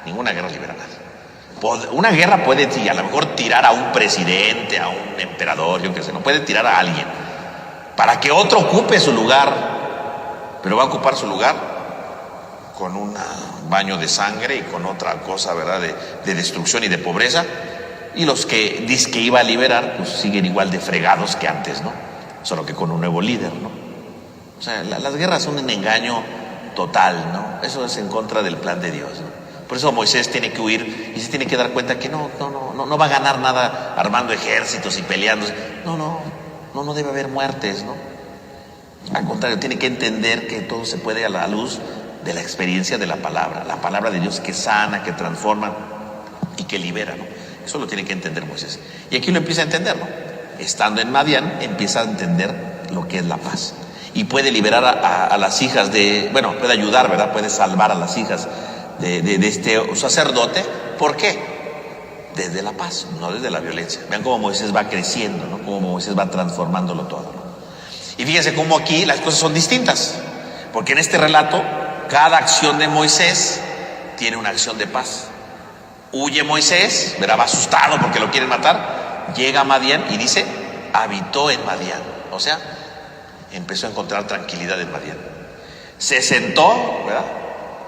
Ninguna guerra libera a nadie. Una guerra puede, sí, a lo mejor tirar a un presidente, a un emperador, yo qué sé, no puede tirar a alguien para que otro ocupe su lugar, pero va a ocupar su lugar con un baño de sangre y con otra cosa, ¿verdad?, de destrucción y de pobreza. Y los que dice que iba a liberar, pues siguen igual de fregados que antes, ¿no? Solo que con un nuevo líder, ¿no? O sea, las guerras son un engaño total, ¿no? Eso es en contra del plan de Dios, ¿no? Por eso Moisés tiene que huir y se tiene que dar cuenta que no va a ganar nada armando ejércitos y peleándose. No debe haber muertes, ¿no? Al contrario, tiene que entender que todo se puede a la luz de la experiencia de la palabra de Dios que sana, que transforma y que libera, ¿no? Eso lo tiene que entender Moisés. Y aquí lo empieza a entender, ¿no? Estando en Madián, empieza a entender lo que es la paz. Y puede liberar a las hijas puede ayudar, ¿verdad? Puede salvar a las hijas de este sacerdote. ¿Por qué? Desde la paz, no desde la violencia. Vean cómo Moisés va creciendo, ¿no? Cómo Moisés va transformándolo todo, ¿no? Y fíjense cómo aquí las cosas son distintas, porque en este relato cada acción de Moisés tiene una acción de paz. Huye Moisés, verá, va asustado porque lo quieren matar, llega a Madián y dice, habitó en Madián, o sea, empezó a encontrar tranquilidad en Madián. Se sentó, ¿verdad?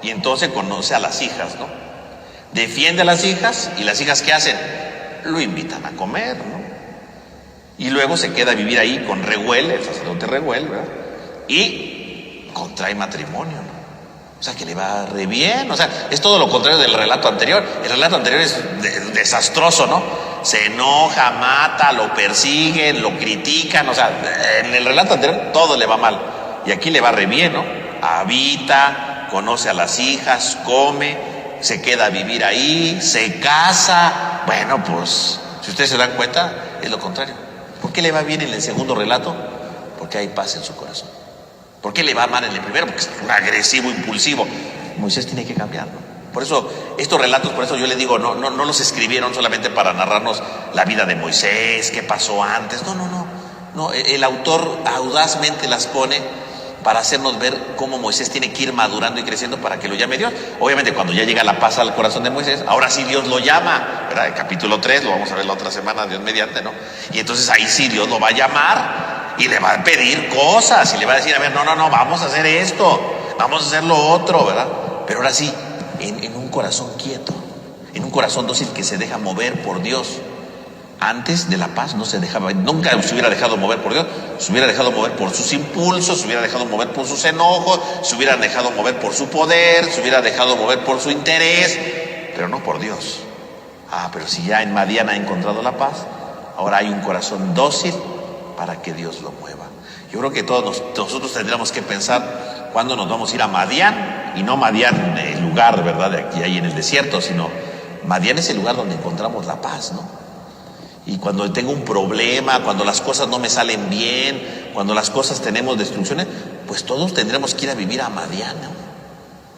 Y entonces conoce a las hijas, ¿no? Defiende a las hijas, y las hijas, ¿qué hacen? Lo invitan a comer, ¿no? Y luego se queda a vivir ahí con Reuel, el sacerdote Reuel, ¿verdad? Y contrae matrimonio, ¿no? O sea, que le va re bien. O sea, es todo lo contrario del relato anterior. El relato anterior es desastroso, ¿no? Se enoja, mata, lo persiguen, lo critican. O sea, en el relato anterior todo le va mal. Y aquí le va re bien, ¿no? Habita, conoce a las hijas, come, se queda a vivir ahí, se casa. Bueno, pues, si ustedes se dan cuenta, es lo contrario. ¿Por qué le va bien en el segundo relato? Porque hay paz en su corazón. ¿Por qué le va mal en el primero? Porque es un agresivo, impulsivo. Moisés tiene que cambiar, ¿no? Por eso, estos relatos, por eso yo le digo, no los escribieron solamente para narrarnos la vida de Moisés, qué pasó antes. No, el autor audazmente las pone para hacernos ver cómo Moisés tiene que ir madurando y creciendo para que lo llame Dios. Obviamente, cuando ya llega la paz al corazón de Moisés, ahora sí Dios lo llama, ¿verdad? El capítulo 3, lo vamos a ver la otra semana, Dios mediante, ¿no? Y entonces ahí sí Dios lo va a llamar y le va a pedir cosas y le va a decir, a ver, no, vamos a hacer esto, vamos a hacer lo otro, ¿verdad? Pero ahora sí, en un corazón quieto, en un corazón dócil que se deja mover por Dios. Antes de la paz no se dejaba, nunca se hubiera dejado mover por Dios, se hubiera dejado mover por sus impulsos, se hubiera dejado mover por sus enojos, se hubiera dejado mover por su poder, se hubiera dejado mover por su interés, pero no por Dios. Pero si ya en Madián ha encontrado la paz, ahora hay un corazón dócil para que Dios lo mueva. Yo creo que todos nosotros tendríamos que pensar cuándo nos vamos a ir a Madián, y no Madián, el lugar, ¿verdad?, de aquí ahí en el desierto, sino Madián es el lugar donde encontramos la paz, ¿no? Y cuando tengo un problema, cuando las cosas no me salen bien, cuando las cosas tenemos destrucciones, pues todos tendremos que ir a vivir a Madián, ¿no?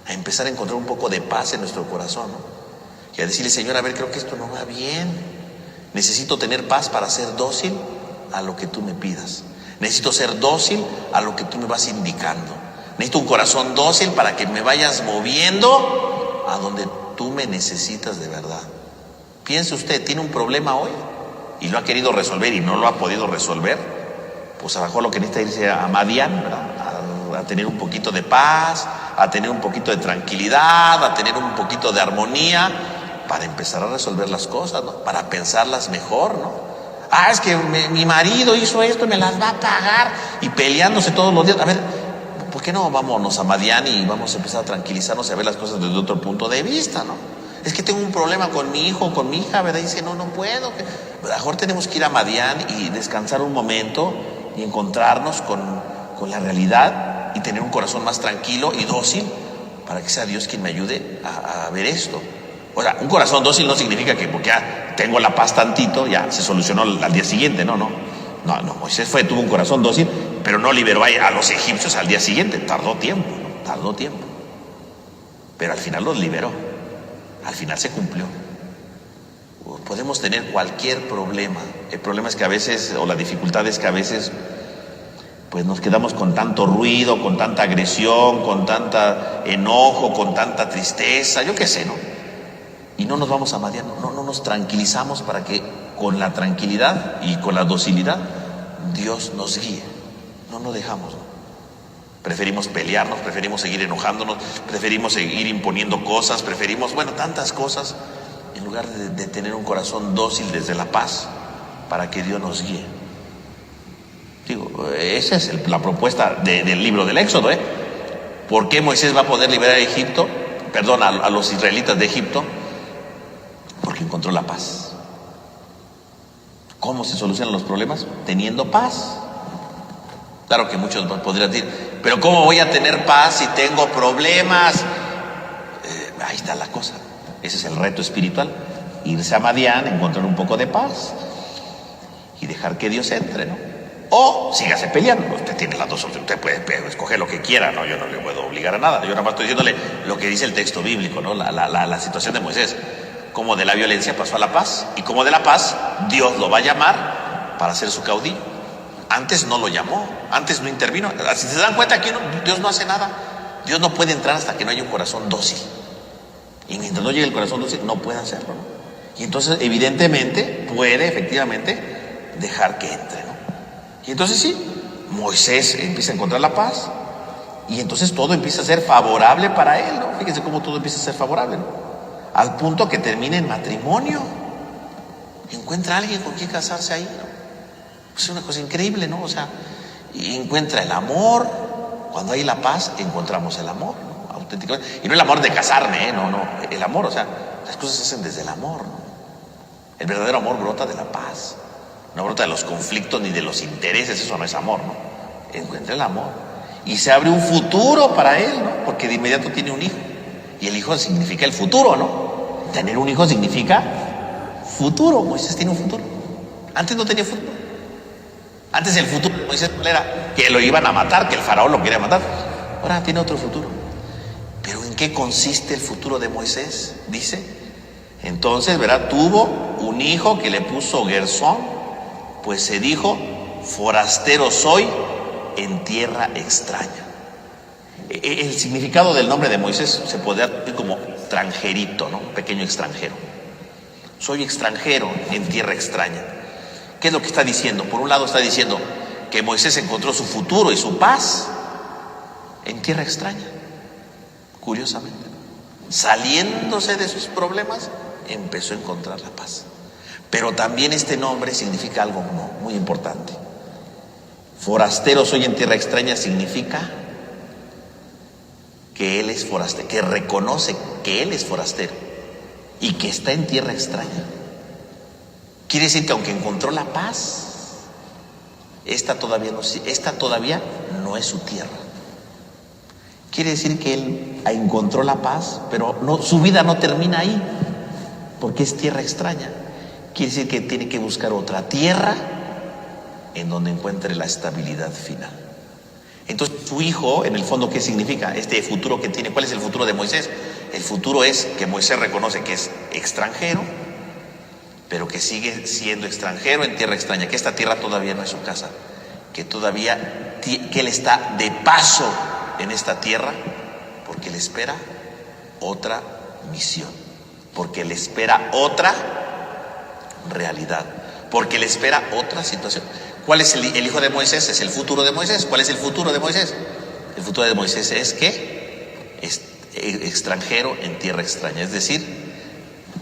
A empezar a encontrar un poco de paz en nuestro corazón, ¿no? Y a decirle: Señor, a ver, creo que esto no va bien. Necesito tener paz para ser dócil a lo que tú me pidas. Necesito ser dócil a lo que tú me vas indicando. Necesito un corazón dócil para que me vayas moviendo a donde tú me necesitas de verdad. Piense usted, tiene un problema hoy y lo ha querido resolver y no lo ha podido resolver. Pues a lo mejor lo que necesita es irse a Madián, ¿verdad?, a tener un poquito de paz, a tener un poquito de tranquilidad, a tener un poquito de armonía, para empezar a resolver las cosas, ¿no? Para pensarlas mejor, ¿no? Es que mi marido hizo esto y me las va a pagar, y peleándose todos los días. A ver, ¿por qué no vámonos a Madián y vamos a empezar a tranquilizarnos y a ver las cosas desde otro punto de vista, ¿no? Es que tengo un problema con mi hijo, con mi hija, ¿verdad? Y dice: no puedo. A lo mejor tenemos que ir a Madián y descansar un momento y encontrarnos con la realidad y tener un corazón más tranquilo y dócil para que sea Dios quien me ayude a ver esto. O sea, un corazón dócil no significa que porque tengo la paz tantito, ya se solucionó al día siguiente. No. Moisés tuvo un corazón dócil, pero no liberó a los egipcios al día siguiente. Tardó tiempo. Pero al final los liberó. Al final se cumplió. Podemos tener cualquier problema. El problema es que a veces, o la dificultad es que a veces, pues nos quedamos con tanto ruido, con tanta agresión, con tanta enojo, con tanta tristeza, yo qué sé, ¿no? Y no nos vamos a Madián, no nos tranquilizamos para que con la tranquilidad y con la docilidad Dios nos guíe. No nos dejamos, ¿no? Preferimos pelearnos, preferimos seguir enojándonos, preferimos seguir imponiendo cosas, tantas cosas, en lugar de tener un corazón dócil desde la paz para que Dios nos guíe. Esa es la propuesta del libro del Éxodo, ¿eh? ¿Por qué Moisés va a poder liberar a los israelitas de Egipto? Porque encontró la paz. ¿Cómo se solucionan los problemas? Teniendo paz. Claro que muchos podrían decir: pero ¿cómo voy a tener paz si tengo problemas? Ahí está la cosa. Ese es el reto espiritual. Irse a Madián, encontrar un poco de paz y dejar que Dios entre, ¿no? O sígase peleando. Usted tiene las dos opciones. Usted puede escoger lo que quiera, ¿no? Yo no le puedo obligar a nada. Yo nada más estoy diciéndole lo que dice el texto bíblico, ¿no? La situación de Moisés. Como de la violencia pasó a la paz, y como de la paz Dios lo va a llamar para ser su caudillo. Antes no lo llamó, antes no intervino. Si se dan cuenta, aquí Dios no hace nada. Dios no puede entrar hasta que no haya un corazón dócil. Y mientras no llegue el corazón dócil, no puede hacerlo, ¿no? Y entonces, evidentemente, puede efectivamente dejar que entre, ¿no? Y entonces sí, Moisés empieza a encontrar la paz, y entonces todo empieza a ser favorable para él, ¿no? Fíjense cómo todo empieza a ser favorable, ¿no? Al punto que termina en matrimonio. Encuentra a alguien con quien casarse ahí, ¿no? Es una cosa increíble, ¿no? O sea, y encuentra el amor. Cuando hay la paz, encontramos el amor, ¿no? Auténticamente. Y no el amor de casarme, ¿eh? No. El amor, o sea, las cosas se hacen desde el amor, ¿no? El verdadero amor brota de la paz. No brota de los conflictos ni de los intereses. Eso no es amor, ¿no? Encuentra el amor. Y se abre un futuro para él, ¿no? Porque de inmediato tiene un hijo. Y el hijo significa el futuro, ¿no? Tener un hijo significa futuro. Moisés tiene un futuro. Antes no tenía futuro. Antes el futuro de Moisés era que lo iban a matar, que el faraón lo quería matar. Ahora tiene otro futuro. ¿Pero en qué consiste el futuro de Moisés? Dice: entonces, ¿verdad? Tuvo un hijo que le puso Gersón, pues se dijo: forastero soy en tierra extraña. El significado del nombre de Moisés se podría decir como extranjerito, ¿no? Pequeño extranjero. Soy extranjero en tierra extraña. ¿Qué es lo que está diciendo? Por un lado está diciendo que Moisés encontró su futuro y su paz en tierra extraña. Curiosamente, saliéndose de sus problemas, empezó a encontrar la paz. Pero también este nombre significa algo muy importante. Forastero soy en tierra extraña significa que él es forastero, que reconoce que él es forastero y que está en tierra extraña. Quiere decir que aunque encontró la paz, esta todavía no es su tierra. Quiere decir que él encontró la paz, pero su vida no termina ahí, porque es tierra extraña. Quiere decir que tiene que buscar otra tierra en donde encuentre la estabilidad final. Entonces, su hijo, en el fondo, ¿qué significa? Este futuro que tiene, ¿cuál es el futuro de Moisés? El futuro es que Moisés reconoce que es extranjero, pero que sigue siendo extranjero en tierra extraña, que esta tierra todavía no es su casa, que él está de paso en esta tierra, porque le espera otra misión, porque le espera otra realidad, porque le espera otra situación. ¿Cuál es el hijo de Moisés? Es el futuro de Moisés. ¿Cuál es el futuro de Moisés? El futuro de Moisés es que es extranjero en tierra extraña, es decir,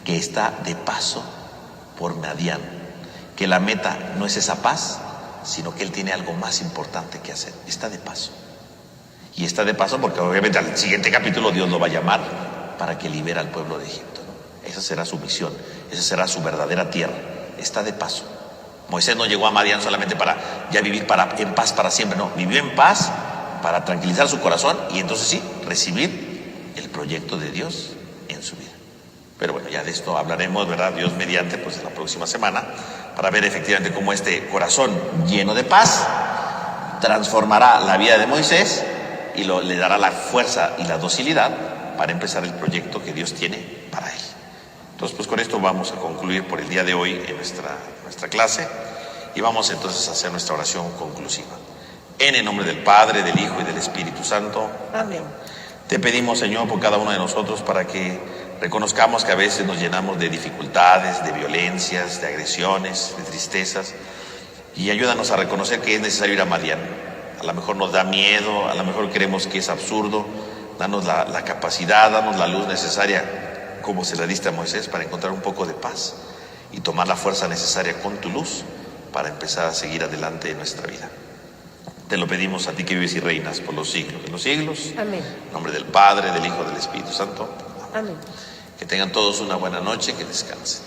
que está de paso por Madián, que la meta no es esa paz, sino que él tiene algo más importante que hacer. Está de paso. Y está de paso porque obviamente al siguiente capítulo Dios lo va a llamar para que libere al pueblo de Egipto, ¿no? Esa será su misión, esa será su verdadera tierra. Está de paso. Moisés no llegó a Madián solamente para ya vivir en paz para siempre, no, vivió en paz para tranquilizar su corazón y entonces sí, recibir el proyecto de Dios en su vida. Pero bueno, ya de esto hablaremos, ¿verdad? Dios mediante, pues en la próxima semana, para ver efectivamente cómo este corazón lleno de paz transformará la vida de Moisés y le dará la fuerza y la docilidad para empezar el proyecto que Dios tiene para él. Entonces, pues con esto vamos a concluir por el día de hoy en nuestra clase y vamos entonces a hacer nuestra oración conclusiva. En el nombre del Padre, del Hijo y del Espíritu Santo. Amén. Te pedimos, Señor, por cada uno de nosotros para que reconozcamos que a veces nos llenamos de dificultades, de violencias, de agresiones, de tristezas, y ayúdanos a reconocer que es necesario ir a Madián. A lo mejor nos da miedo, a lo mejor creemos que es absurdo. Danos la capacidad, danos la luz necesaria, como se la diste a Moisés, para encontrar un poco de paz y tomar la fuerza necesaria con tu luz para empezar a seguir adelante en nuestra vida. Te lo pedimos a ti que vives y reinas por los siglos de los siglos. Amén. En nombre del Padre, del Hijo y del Espíritu Santo. Amén. Que tengan todos una buena noche, que descansen.